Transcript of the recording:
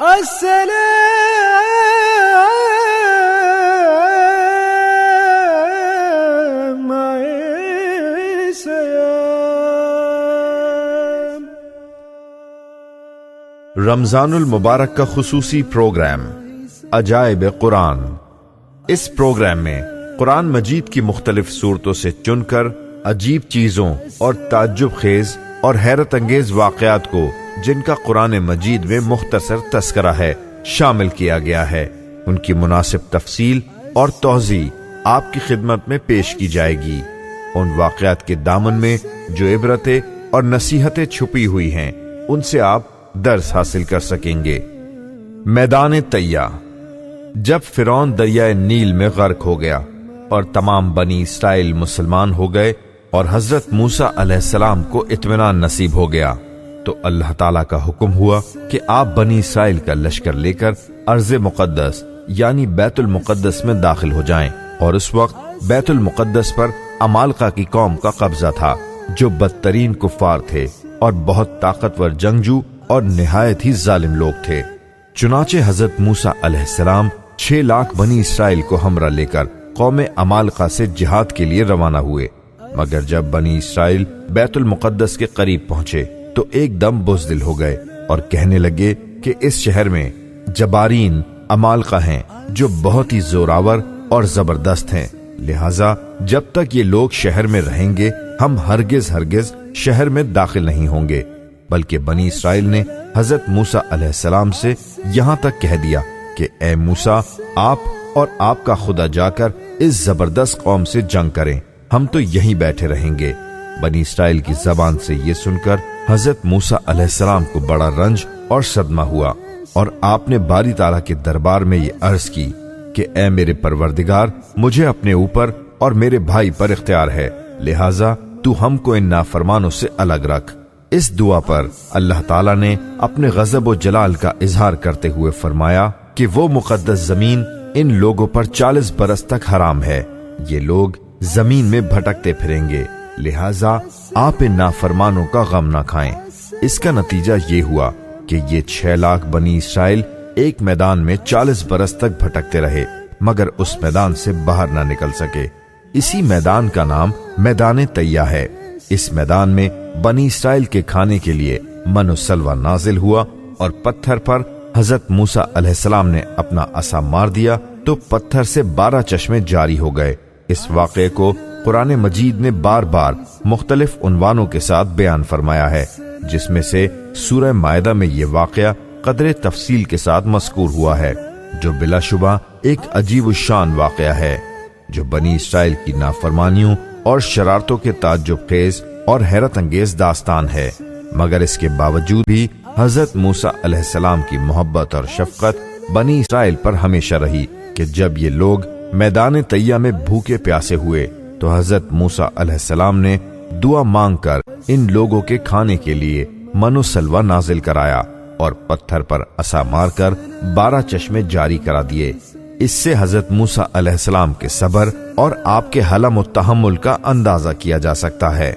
السلام علیکم۔ رمضان المبارک کا خصوصی پروگرام عجائب قرآن۔ اس پروگرام میں قرآن مجید کی مختلف صورتوں سے چن کر عجیب چیزوں اور تعجب خیز اور حیرت انگیز واقعات کو جن کا قرآن مجید میں مختصر تذکرہ ہے شامل کیا گیا ہے، ان کی مناسب تفصیل اور توضیح آپ کی خدمت میں پیش کی جائے گی۔ ان واقعات کے دامن میں جو عبرتیں اور نصیحتیں چھپی ہوئی ہیں ان سے آپ درس حاصل کر سکیں گے۔ میدان طیہ۔ جب فرعون دریائے نیل میں غرق ہو گیا اور تمام بنی اسرائیل مسلمان ہو گئے اور حضرت موسیٰ علیہ السلام کو اطمینان نصیب ہو گیا تو اللہ تعالیٰ کا حکم ہوا کہ آپ بنی اسرائیل کا لشکر لے کر ارض مقدس یعنی بیت المقدس میں داخل ہو جائیں، اور اس وقت بیت المقدس پر عمالقہ کی قوم کا قبضہ تھا جو بدترین کفار تھے اور بہت طاقتور جنگجو اور نہایت ہی ظالم لوگ تھے۔ چنانچہ حضرت موسیٰ علیہ السلام 6 لاکھ بنی اسرائیل کو ہمراہ لے کر قوم عمالقہ سے جہاد کے لیے روانہ ہوئے، مگر جب بنی اسرائیل بیت المقدس کے قریب پہنچے تو ایک دم بزدل ہو گئے اور کہنے لگے کہ اس شہر میں جبارین عمالقہ ہیں جو بہت ہی زوراور اور زبردست ہیں، لہذا جب تک یہ لوگ شہر میں رہیں گے ہم ہرگز شہر میں داخل نہیں ہوں گے۔ بلکہ بنی اسرائیل نے حضرت موسیٰ علیہ السلام سے یہاں تک کہہ دیا کہ اے موسیٰ، آپ اور آپ کا خدا جا کر اس زبردست قوم سے جنگ کریں، ہم تو یہیں بیٹھے رہیں گے۔ بنی اسرائیل کی زبان سے یہ سن کر حضرت موسیٰ علیہ السلام کو بڑا رنج اور صدمہ ہوا، اور آپ نے باری تعالیٰ کے دربار میں یہ عرض کی کہ اے میرے پروردگار، مجھے اپنے اوپر اور میرے بھائی پر اختیار ہے، لہٰذا تو ہم کو ان نافرمانوں سے الگ رکھ۔ اس دعا پر اللہ تعالیٰ نے اپنے غضب و جلال کا اظہار کرتے ہوئے فرمایا کہ وہ مقدس زمین ان لوگوں پر 40 برس تک حرام ہے، یہ لوگ زمین میں بھٹکتے پھریں گے، لہٰذا آپ ان نافرمانوں کا غم نہ کھائیں۔ اس کا نتیجہ یہ ہوا کہ یہ 6 لاکھ بنی اسرائیل ایک میدان میں 40 برس تک بھٹکتے رہے مگر اس میدان سے باہر نہ نکل سکے۔ اسی میدان کا نام میدان طیہ ہے۔ اس میدان میں بنی اسرائیل کے کھانے کے لیے من و سلوہ نازل ہوا، اور پتھر پر حضرت موسیٰ علیہ السلام نے اپنا عصا مار دیا تو پتھر سے 12 چشمے جاری ہو گئے۔ اس واقعے کو قرآن مجید نے بار بار مختلف عنوانوں کے ساتھ بیان فرمایا ہے، جس میں سے سورہ مائدہ میں یہ واقعہ قدر تفصیل کے ساتھ مذکور ہوا ہے، جو بلا شبہ ایک عجیب الشان واقعہ ہے، جو بنی اسرائیل کی نافرمانیوں اور شرارتوں کے تعجب خیز اور حیرت انگیز داستان ہے۔ مگر اس کے باوجود بھی حضرت موسیٰ علیہ السلام کی محبت اور شفقت بنی اسرائیل پر ہمیشہ رہی کہ جب یہ لوگ میدان طیہ میں بھوکے پیاسے ہوئے تو حضرت موسیٰ علیہ السلام نے دعا مانگ کر ان لوگوں کے کھانے کے لیے من و سلوہ نازل کرایا اور پتھر پر عصا مار کر 12 چشمے جاری کرا دیے۔ اس سے حضرت موسیٰ علیہ السلام کے صبر اور آپ کے حلم و تحمل کا اندازہ کیا جا سکتا ہے۔